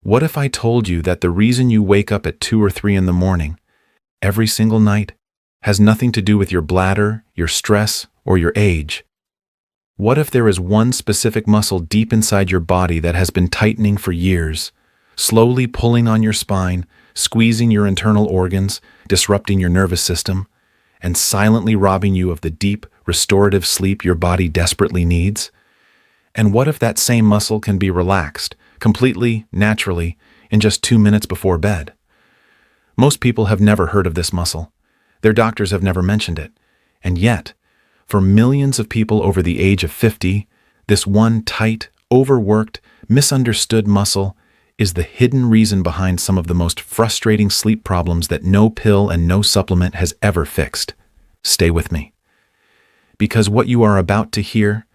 What if I told you that the reason you wake up at 2 or 3 in the morning every single night has nothing to do with your bladder, your stress, or your age? What if there is one specific muscle deep inside your body that has been tightening for years, slowly pulling on your spine, squeezing your internal organs, disrupting your nervous system, and silently robbing you of the deep, restorative sleep your body desperately needs? And what if that same muscle can be relaxed, completely, naturally, in just 2 minutes before bed? Most people have never heard of this muscle. Their doctors have never mentioned it. And yet, for millions of people over the age of 50, this one tight, overworked, misunderstood muscle is the hidden reason behind some of the most frustrating sleep problems that no pill and no supplement has ever fixed. Stay with me, because what you are about to hear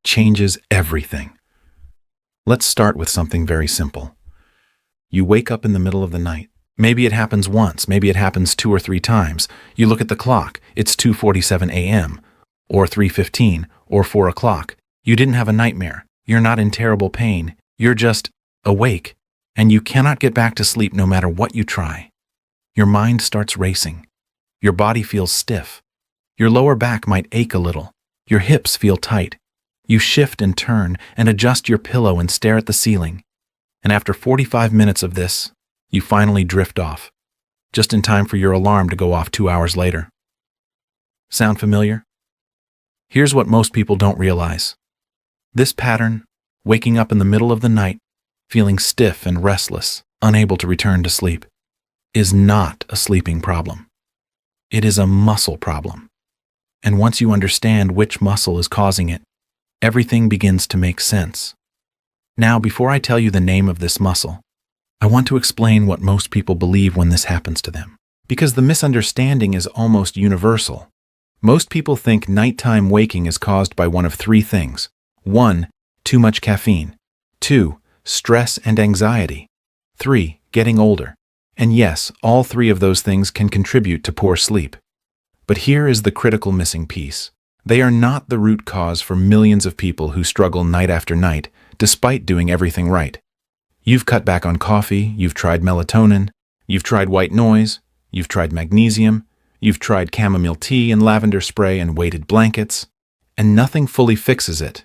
changes everything. Let's start with something very simple. You wake up in the middle of the night. Maybe it happens once, maybe it happens 2 or 3 times. You look at the clock, it's 2:47 a.m., or 3:15, or 4 o'clock. You didn't have a nightmare. You're not in terrible pain. You're just awake, and you cannot get back to sleep no matter what you try. Your mind starts racing. Your body feels stiff. Your lower back might ache a little. Your hips feel tight. You shift and turn and adjust your pillow and stare at the ceiling. And after 45 minutes of this, you finally drift off, just in time for your alarm to go off 2 hours later. Sound familiar? Here's what most people don't realize. This pattern, waking up in the middle of the night, feeling stiff and restless, unable to return to sleep, is not a sleeping problem. It is a muscle problem. And once you understand which muscle is causing it, everything begins to make sense. Now, before I tell you the name of this muscle, I want to explain what most people believe when this happens to them, because the misunderstanding is almost universal. Most people think nighttime waking is caused by one of 3 things. 1, too much caffeine. 2, stress and anxiety. 3, getting older. And yes, all 3 of those things can contribute to poor sleep. But here is the critical missing piece. They are not the root cause for millions of people who struggle night after night, despite doing everything right. You've cut back on coffee, you've tried melatonin, you've tried white noise, you've tried magnesium, you've tried chamomile tea and lavender spray and weighted blankets, and nothing fully fixes it.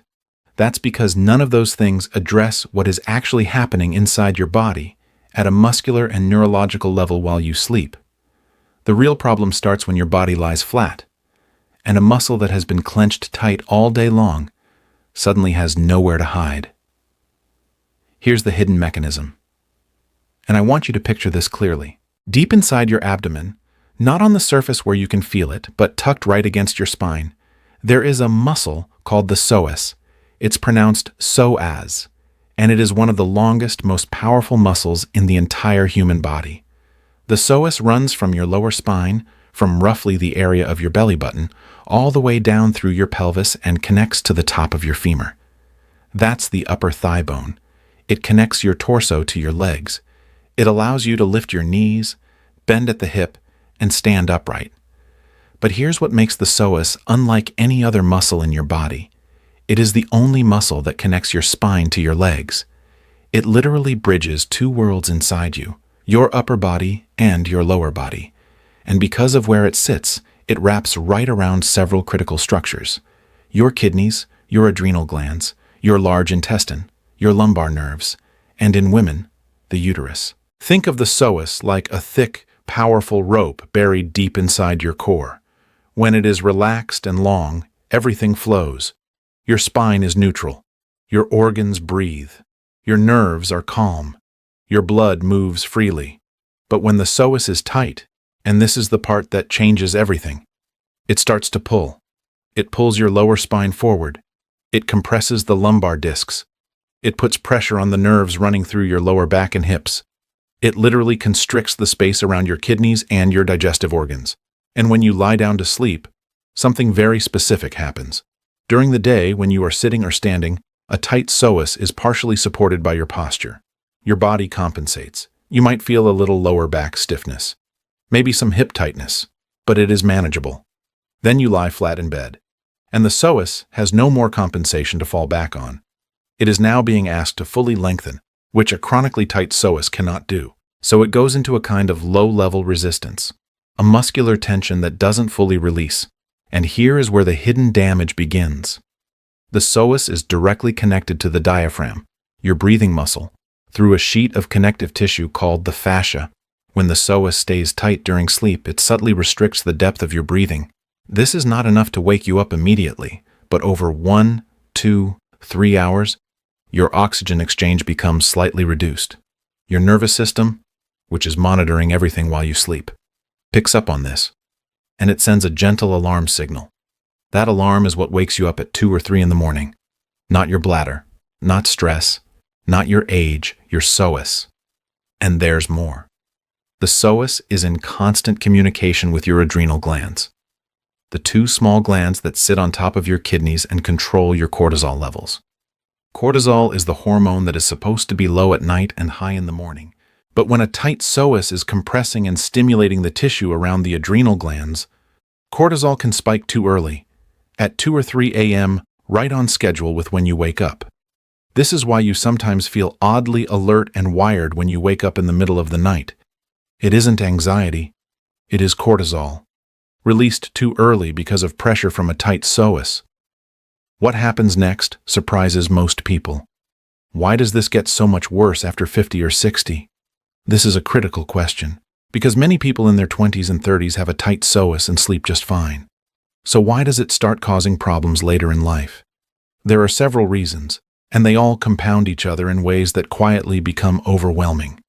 That's because none of those things address what is actually happening inside your body at a muscular and neurological level while you sleep. The real problem starts when your body lies flat, and a muscle that has been clenched tight all day long suddenly has nowhere to hide. Here's the hidden mechanism. And I want you to picture this clearly. Deep inside your abdomen, not on the surface where you can feel it, but tucked right against your spine, there is a muscle called the psoas. It's pronounced psoas, and it is one of the longest, most powerful muscles in the entire human body. The psoas runs from your lower spine, from roughly the area of your belly button, all the way down through your pelvis and connects to the top of your femur. That's the upper thigh bone. It connects your torso to your legs. It allows you to lift your knees, bend at the hip, and stand upright. But here's what makes the psoas unlike any other muscle in your body. It is the only muscle that connects your spine to your legs. It literally bridges 2 worlds inside you, your upper body and your lower body. And because of where it sits, it wraps right around several critical structures: your kidneys, your adrenal glands, your large intestine, your lumbar nerves, and in women, the uterus. Think of the psoas like a thick, powerful rope buried deep inside your core. When it is relaxed and long, everything flows. Your spine is neutral. Your organs breathe. Your nerves are calm. Your blood moves freely. But when the psoas is tight, and this is the part that changes everything, it starts to pull. It pulls your lower spine forward. It compresses the lumbar discs. It puts pressure on the nerves running through your lower back and hips. It literally constricts the space around your kidneys and your digestive organs. And when you lie down to sleep, something very specific happens. During the day, when you are sitting or standing, a tight psoas is partially supported by your posture. Your body compensates. You might feel a little lower back stiffness, maybe some hip tightness, but it is manageable. Then you lie flat in bed, and the psoas has no more compensation to fall back on. It is now being asked to fully lengthen, which a chronically tight psoas cannot do. So it goes into a kind of low-level resistance, a muscular tension that doesn't fully release. And here is where the hidden damage begins. The psoas is directly connected to the diaphragm, your breathing muscle, through a sheet of connective tissue called the fascia. When the psoas stays tight during sleep, it subtly restricts the depth of your breathing. This is not enough to wake you up immediately, but over 1, 2, 3 hours, your oxygen exchange becomes slightly reduced. Your nervous system, which is monitoring everything while you sleep, picks up on this, and it sends a gentle alarm signal. That alarm is what wakes you up at 2 or 3 in the morning. Not your bladder, not stress, not your age, your psoas. And there's more. The psoas is in constant communication with your adrenal glands, the 2 small glands that sit on top of your kidneys and control your cortisol levels. Cortisol is the hormone that is supposed to be low at night and high in the morning. But when a tight psoas is compressing and stimulating the tissue around the adrenal glands, cortisol can spike too early, at 2 or 3 a.m., right on schedule with when you wake up. This is why you sometimes feel oddly alert and wired when you wake up in the middle of the night. It isn't anxiety, it is cortisol, released too early because of pressure from a tight psoas. What happens next surprises most people. Why does this get so much worse after 50 or 60? This is a critical question, because many people in their 20s and 30s have a tight psoas and sleep just fine. So why does it start causing problems later in life? There are several reasons, and they all compound each other in ways that quietly become overwhelming.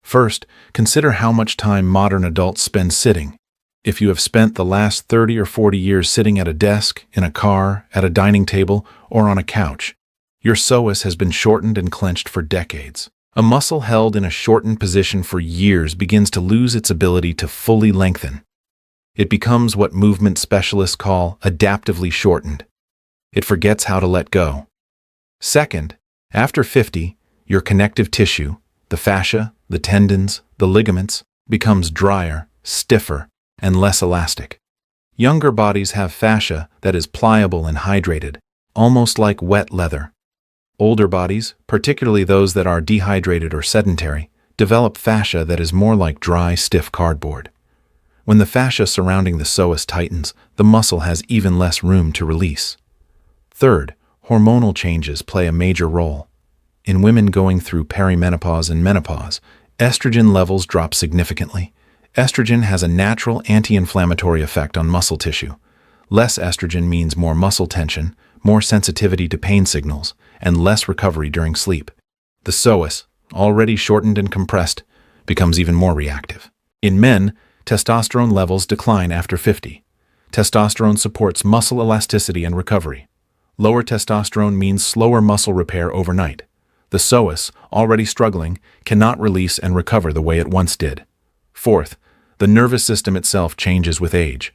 First, consider how much time modern adults spend sitting. If you have spent the last 30 or 40 years sitting at a desk, in a car, at a dining table, or on a couch, your psoas has been shortened and clenched for decades. A muscle held in a shortened position for years begins to lose its ability to fully lengthen. It becomes what movement specialists call adaptively shortened. It forgets how to let go. Second, after 50, your connective tissue, the fascia, the tendons, the ligaments, becomes drier, stiffer, and less elastic. Younger bodies have fascia that is pliable and hydrated, almost like wet leather. Older bodies, particularly those that are dehydrated or sedentary, develop fascia that is more like dry, stiff cardboard. When the fascia surrounding the psoas tightens, the muscle has even less room to release. Third, hormonal changes play a major role. In women going through perimenopause and menopause, estrogen levels drop significantly. Estrogen has a natural anti-inflammatory effect on muscle tissue. Less estrogen means more muscle tension, more sensitivity to pain signals, and less recovery during sleep. The psoas, already shortened and compressed, becomes even more reactive. In men, testosterone levels decline after 50. Testosterone supports muscle elasticity and recovery. Lower testosterone means slower muscle repair overnight. The psoas, already struggling, cannot release and recover the way it once did. Fourth, the nervous system itself changes with age.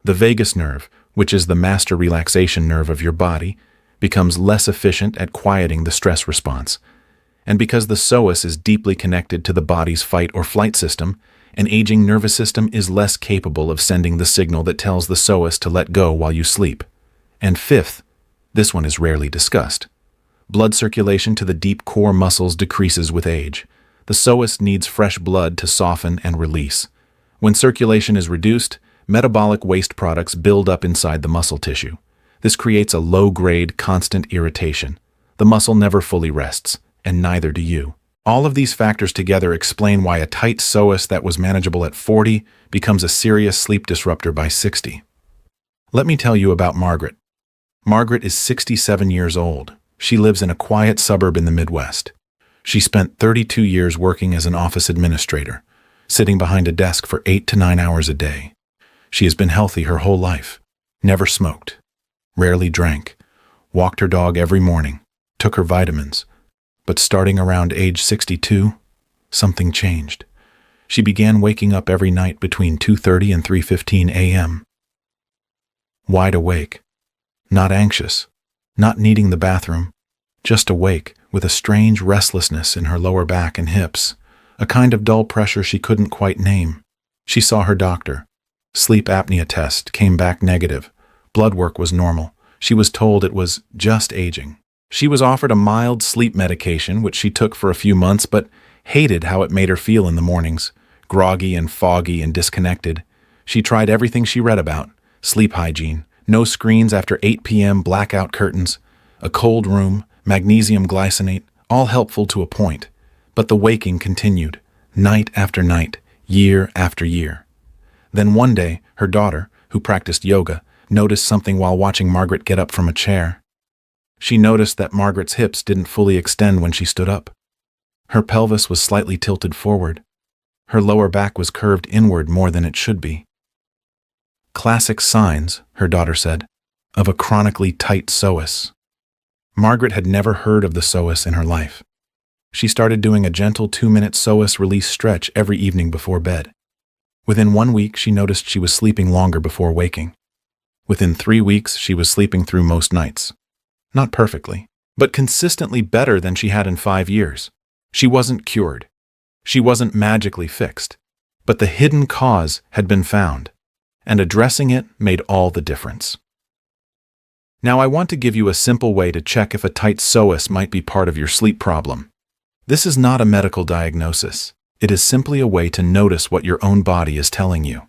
The vagus nerve, which is the master relaxation nerve of your body, becomes less efficient at quieting the stress response. And because the psoas is deeply connected to the body's fight or flight system, an aging nervous system is less capable of sending the signal that tells the psoas to let go while you sleep. And fifth, this one is rarely discussed. Blood circulation to the deep core muscles decreases with age. The psoas needs fresh blood to soften and release. When circulation is reduced, metabolic waste products build up inside the muscle tissue. This creates a low-grade, constant irritation. The muscle never fully rests, and neither do you. All of these factors together explain why a tight psoas that was manageable at 40 becomes a serious sleep disruptor by 60. Let me tell you about Margaret. Margaret is 67 years old. She lives in a quiet suburb in the Midwest. She spent 32 years working as an office administrator, sitting behind a desk for 8 to 9 hours a day. She has been healthy her whole life, never smoked, rarely drank, walked her dog every morning, took her vitamins. But starting around age 62, something changed. She began waking up every night between 2:30 and 3:15 a.m. Wide awake, not anxious, not needing the bathroom, just awake with a strange restlessness in her lower back and hips, a kind of dull pressure she couldn't quite name. She saw her doctor. Sleep apnea test came back negative. Blood work was normal. She was told it was just aging. She was offered a mild sleep medication, which she took for a few months, but hated how it made her feel in the mornings, groggy and foggy and disconnected. She tried everything she read about: sleep hygiene, no screens after 8 p.m., blackout curtains, a cold room, magnesium glycinate, all helpful to a point. But the waking continued, night after night, year after year. Then one day, her daughter, who practiced yoga, noticed something while watching Margaret get up from a chair. She noticed that Margaret's hips didn't fully extend when she stood up. Her pelvis was slightly tilted forward. Her lower back was curved inward more than it should be. Classic signs, her daughter said, of a chronically tight psoas. Margaret had never heard of the psoas in her life. She started doing a gentle 2-minute psoas release stretch every evening before bed. Within 1 week, she noticed she was sleeping longer before waking. Within 3 weeks, she was sleeping through most nights. Not perfectly, but consistently better than she had in 5 years. She wasn't cured. She wasn't magically fixed. But the hidden cause had been found, and addressing it made all the difference. Now I want to give you a simple way to check if a tight psoas might be part of your sleep problem. This is not a medical diagnosis. It is simply a way to notice what your own body is telling you.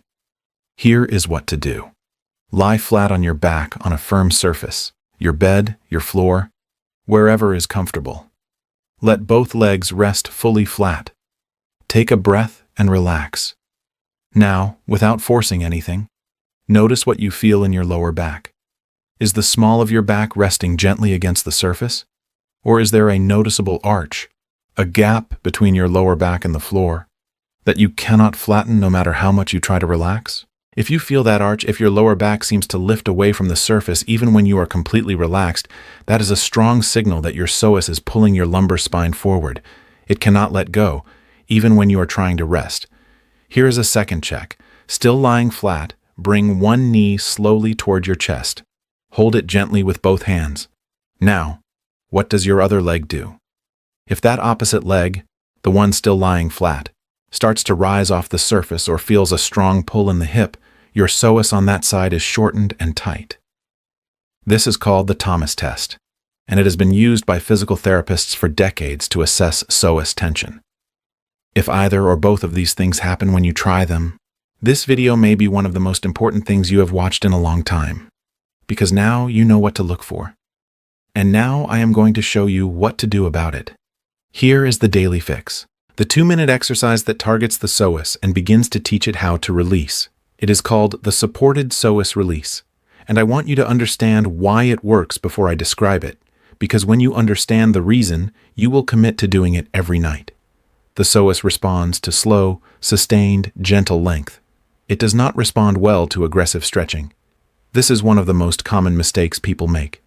Here is what to do. Lie flat on your back on a firm surface, your bed, your floor, wherever is comfortable. Let both legs rest fully flat. Take a breath and relax. Now, without forcing anything, notice what you feel in your lower back. Is the small of your back resting gently against the surface? Or is there a noticeable arch, a gap between your lower back and the floor, that you cannot flatten no matter how much you try to relax? If you feel that arch, if your lower back seems to lift away from the surface even when you are completely relaxed, that is a strong signal that your psoas is pulling your lumbar spine forward. It cannot let go, even when you are trying to rest. Here is a second check. Still lying flat, bring one knee slowly toward your chest. Hold it gently with both hands. Now, what does your other leg do? If that opposite leg, the one still lying flat, starts to rise off the surface or feels a strong pull in the hip, your psoas on that side is shortened and tight. This is called the Thomas test, and it has been used by physical therapists for decades to assess psoas tension. If either or both of these things happen when you try them, this video may be one of the most important things you have watched in a long time, because now you know what to look for. And now I am going to show you what to do about it. Here is the daily fix. The 2-minute exercise that targets the psoas and begins to teach it how to release. It is called the supported psoas release. And I want you to understand why it works before I describe it, because when you understand the reason, you will commit to doing it every night. The psoas responds to slow, sustained, gentle length. It does not respond well to aggressive stretching. This is one of the most common mistakes people make.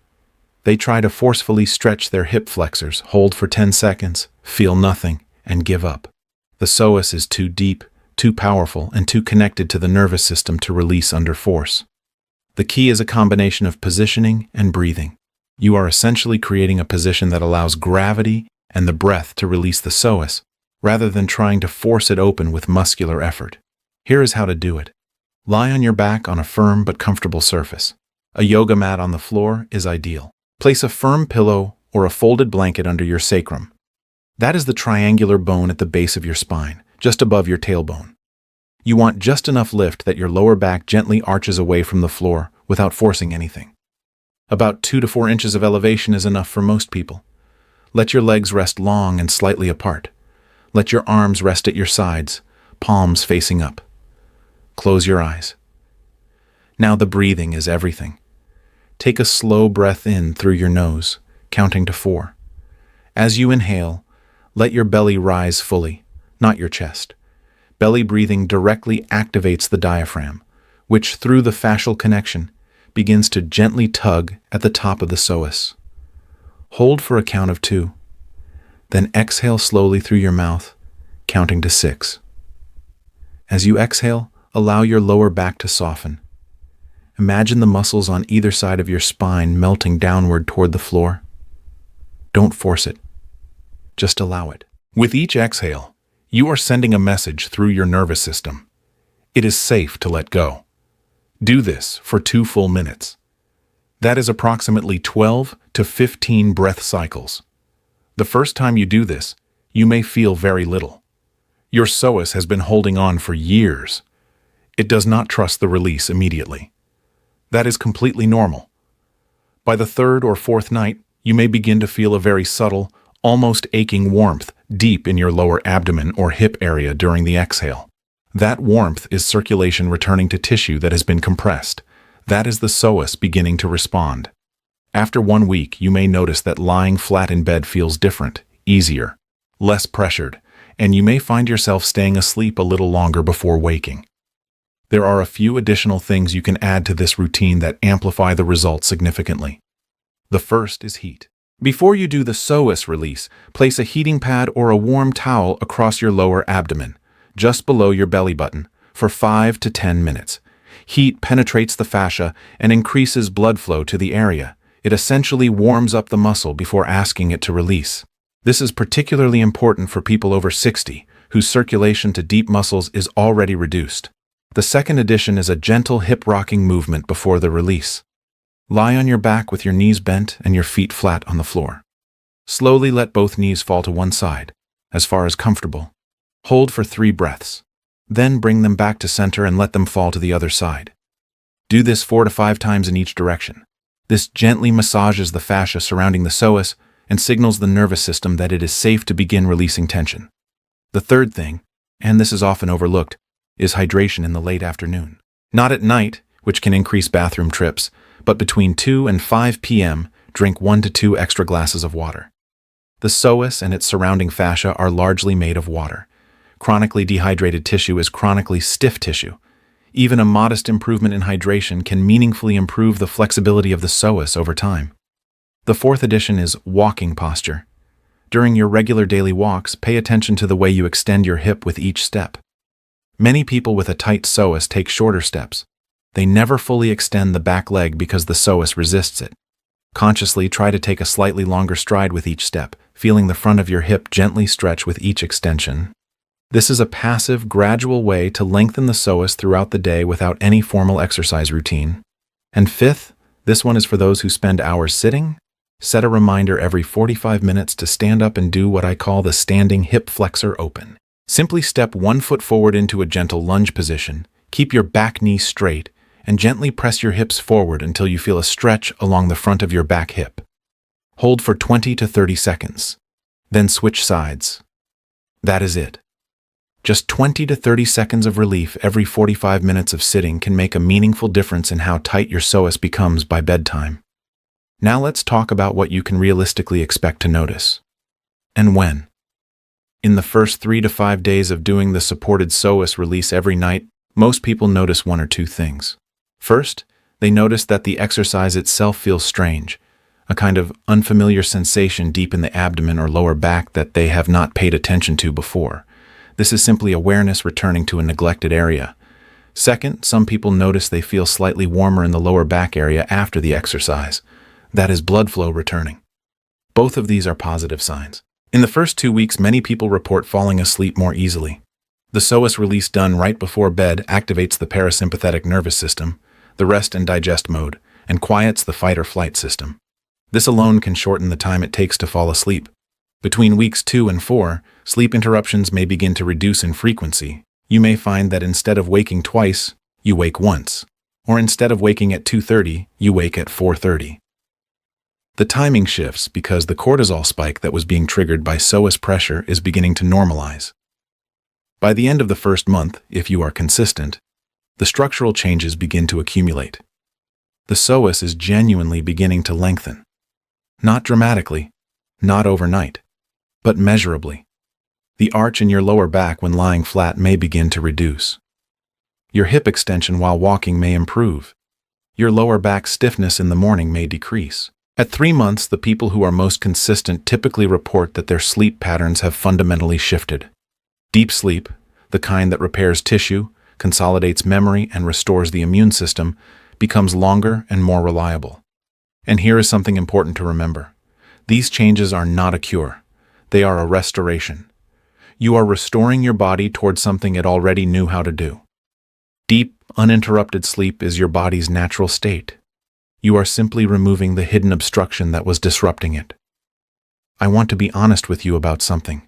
They try to forcefully stretch their hip flexors, hold for 10 seconds, feel nothing, and give up. The psoas is too deep, too powerful, and too connected to the nervous system to release under force. The key is a combination of positioning and breathing. You are essentially creating a position that allows gravity and the breath to release the psoas, rather than trying to force it open with muscular effort. Here is how to do it. Lie on your back on a firm but comfortable surface. A yoga mat on the floor is ideal. Place a firm pillow or a folded blanket under your sacrum. That is the triangular bone at the base of your spine, just above your tailbone. You want just enough lift that your lower back gently arches away from the floor without forcing anything. About 2 to 4 inches of elevation is enough for most people. Let your legs rest long and slightly apart. Let your arms rest at your sides, palms facing up. Close your eyes. Now the breathing is everything. Take a slow breath in through your nose, counting to 4. As you inhale, let your belly rise fully, not your chest. Belly breathing directly activates the diaphragm, which, through the fascial connection, begins to gently tug at the top of the psoas. Hold for a count of 2. Then exhale slowly through your mouth, counting to 6. As you exhale, allow your lower back to soften. Imagine the muscles on either side of your spine melting downward toward the floor. Don't force it. Just allow it. With each exhale, you are sending a message through your nervous system. It is safe to let go. Do this for 2 full minutes. That is approximately 12 to 15 breath cycles. The first time you do this, you may feel very little. Your psoas has been holding on for years. It does not trust the release immediately. That is completely normal. By the third or fourth night, you may begin to feel a very subtle, almost aching warmth deep in your lower abdomen or hip area during the exhale. That warmth is circulation returning to tissue that has been compressed. That is the psoas beginning to respond. After 1 week, you may notice that lying flat in bed feels different, easier, less pressured, and you may find yourself staying asleep a little longer before waking. There are a few additional things you can add to this routine that amplify the results significantly. The first is heat. Before you do the psoas release, place a heating pad or a warm towel across your lower abdomen, just below your belly button, for 5 to 10 minutes. Heat penetrates the fascia and increases blood flow to the area. It essentially warms up the muscle before asking it to release. This is particularly important for people over 60, whose circulation to deep muscles is already reduced. The second addition is a gentle hip-rocking movement before the release. Lie on your back with your knees bent and your feet flat on the floor. Slowly let both knees fall to one side, as far as comfortable. Hold for 3 breaths. Then bring them back to center and let them fall to the other side. Do this 4 to 5 times in each direction. This gently massages the fascia surrounding the psoas and signals the nervous system that it is safe to begin releasing tension. The third thing, and this is often overlooked, is hydration in the late afternoon. Not at night, which can increase bathroom trips, but between 2 and 5 p.m., drink 1 to 2 extra glasses of water. The psoas and its surrounding fascia are largely made of water. Chronically dehydrated tissue is chronically stiff tissue. Even a modest improvement in hydration can meaningfully improve the flexibility of the psoas over time. The fourth addition is walking posture. During your regular daily walks, pay attention to the way you extend your hip with each step. Many people with a tight psoas take shorter steps. They never fully extend the back leg because the psoas resists it. Consciously try to take a slightly longer stride with each step, feeling the front of your hip gently stretch with each extension. This is a passive, gradual way to lengthen the psoas throughout the day without any formal exercise routine. And fifth, this one is for those who spend hours sitting. Set a reminder every 45 minutes to stand up and do what I call the standing hip flexor open. Simply step 1 foot forward into a gentle lunge position, keep your back knee straight, and gently press your hips forward until you feel a stretch along the front of your back hip. Hold for 20 to 30 seconds. Then switch sides. That is it. Just 20 to 30 seconds of relief every 45 minutes of sitting can make a meaningful difference in how tight your psoas becomes by bedtime. Now let's talk about what you can realistically expect to notice. And when. In the first 3 to 5 days of doing the supported psoas release every night, most people notice 1 or 2 things. First, they notice that the exercise itself feels strange, a kind of unfamiliar sensation deep in the abdomen or lower back that they have not paid attention to before. This is simply awareness returning to a neglected area. Second, some people notice they feel slightly warmer in the lower back area after the exercise. That is blood flow returning. Both of these are positive signs. In the first 2 weeks, many people report falling asleep more easily. The psoas release done right before bed activates the parasympathetic nervous system, the rest and digest mode, and quiets the fight or flight system. This alone can shorten the time it takes to fall asleep. Between weeks 2 and 4, sleep interruptions may begin to reduce in frequency. You may find that instead of waking twice, you wake once, or instead of waking at 2:30, you wake at 4:30. The timing shifts because the cortisol spike that was being triggered by psoas pressure is beginning to normalize. By the end of the first month, if you are consistent, the structural changes begin to accumulate. The psoas is genuinely beginning to lengthen. Not dramatically, not overnight, but measurably. The arch in your lower back when lying flat may begin to reduce. Your hip extension while walking may improve. Your lower back stiffness in the morning may decrease. At 3 months, the people who are most consistent typically report that their sleep patterns have fundamentally shifted. Deep sleep, the kind that repairs tissue, consolidates memory, and restores the immune system, becomes longer and more reliable. And here is something important to remember. These changes are not a cure. They are a restoration. You are restoring your body towards something it already knew how to do. Deep, uninterrupted sleep is your body's natural state. You are simply removing the hidden obstruction that was disrupting it. I want to be honest with you about something.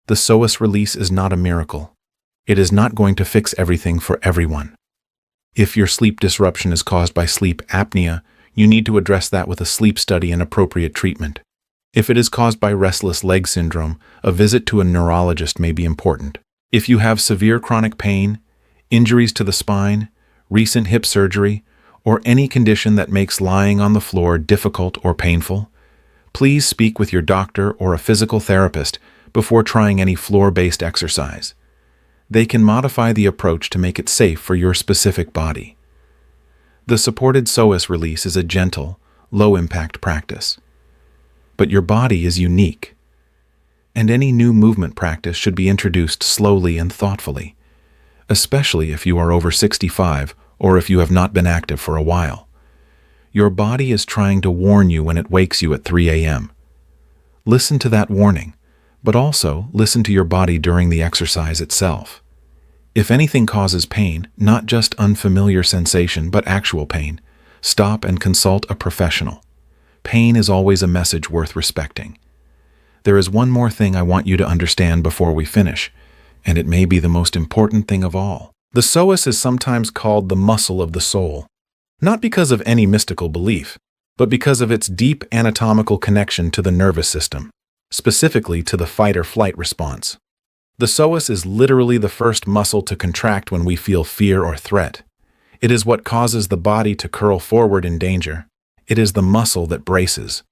The psoas release is not a miracle. It is not going to fix everything for everyone. If your sleep disruption is caused by sleep apnea, you need to address that with a sleep study and appropriate treatment. If it is caused by restless leg syndrome, a visit to a neurologist may be important. If you have severe chronic pain, injuries to the spine, recent hip surgery, or any condition that makes lying on the floor difficult or painful, please speak with your doctor or a physical therapist before trying any floor-based exercise. They can modify the approach to make it safe for your specific body. The supported psoas release is a gentle, low-impact practice. But your body is unique, and any new movement practice should be introduced slowly and thoughtfully, especially if you are over 65 or if you have not been active for a while. Your body is trying to warn you when it wakes you at 3 a.m. Listen to that warning, but also listen to your body during the exercise itself. If anything causes pain, not just unfamiliar sensation, but actual pain, stop and consult a professional. Pain is always a message worth respecting. There is one more thing I want you to understand before we finish, and it may be the most important thing of all. The psoas is sometimes called the muscle of the soul, not because of any mystical belief, but because of its deep anatomical connection to the nervous system, specifically to the fight-or-flight response. The psoas is literally the first muscle to contract when we feel fear or threat. It is what causes the body to curl forward in danger. It is the muscle that braces.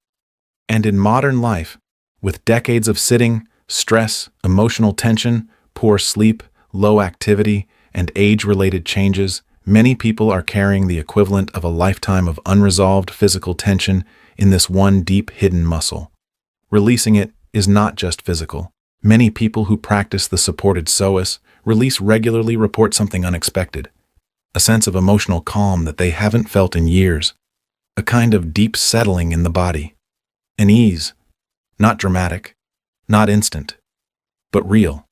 And in modern life, with decades of sitting, stress, emotional tension, poor sleep, low activity, and age-related changes, many people are carrying the equivalent of a lifetime of unresolved physical tension in this one deep hidden muscle. Releasing it is not just physical. Many people who practice the supported psoas release regularly report something unexpected, a sense of emotional calm that they haven't felt in years, a kind of deep settling in the body, an ease, not dramatic, not instant, but real.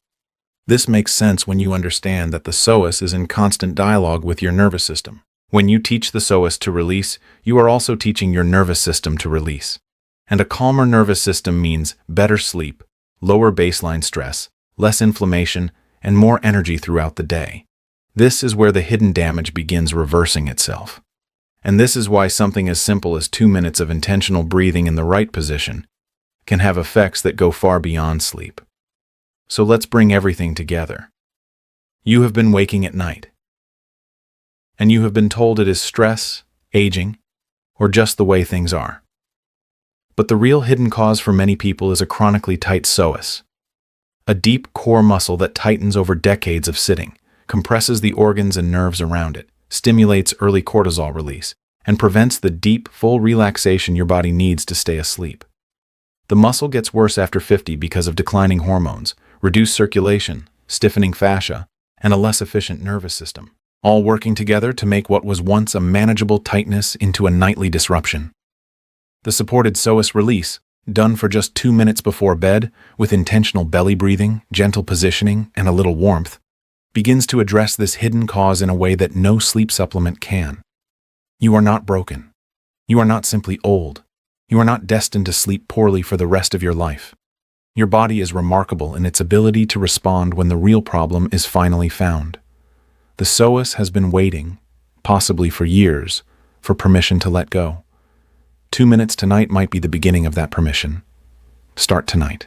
This makes sense when you understand that the psoas is in constant dialogue with your nervous system. When you teach the psoas to release, you are also teaching your nervous system to release. And a calmer nervous system means better sleep, lower baseline stress, less inflammation, and more energy throughout the day. This is where the hidden damage begins reversing itself. And this is why something as simple as 2 minutes of intentional breathing in the right position can have effects that go far beyond sleep. So let's bring everything together. You have been waking at night, and you have been told it is stress, aging, or just the way things are. But the real hidden cause for many people is a chronically tight psoas, a deep core muscle that tightens over decades of sitting, compresses the organs and nerves around it, stimulates early cortisol release, and prevents the deep, full relaxation your body needs to stay asleep. The muscle gets worse after 50 because of declining hormones, reduced circulation, stiffening fascia, and a less efficient nervous system, all working together to make what was once a manageable tightness into a nightly disruption. The supported psoas release, done for just 2 minutes before bed, with intentional belly breathing, gentle positioning, and a little warmth, begins to address this hidden cause in a way that no sleep supplement can. You are not broken. You are not simply old. You are not destined to sleep poorly for the rest of your life. Your body is remarkable in its ability to respond when the real problem is finally found. The psoas has been waiting, possibly for years, for permission to let go. 2 minutes tonight might be the beginning of that permission. Start tonight.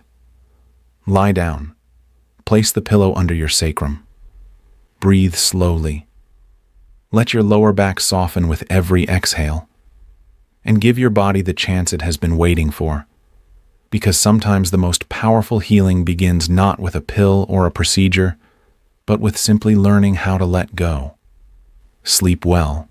Lie down. Place the pillow under your sacrum. Breathe slowly. Let your lower back soften with every exhale. And give your body the chance it has been waiting for. Because sometimes the most powerful healing begins not with a pill or a procedure, but with simply learning how to let go. Sleep well.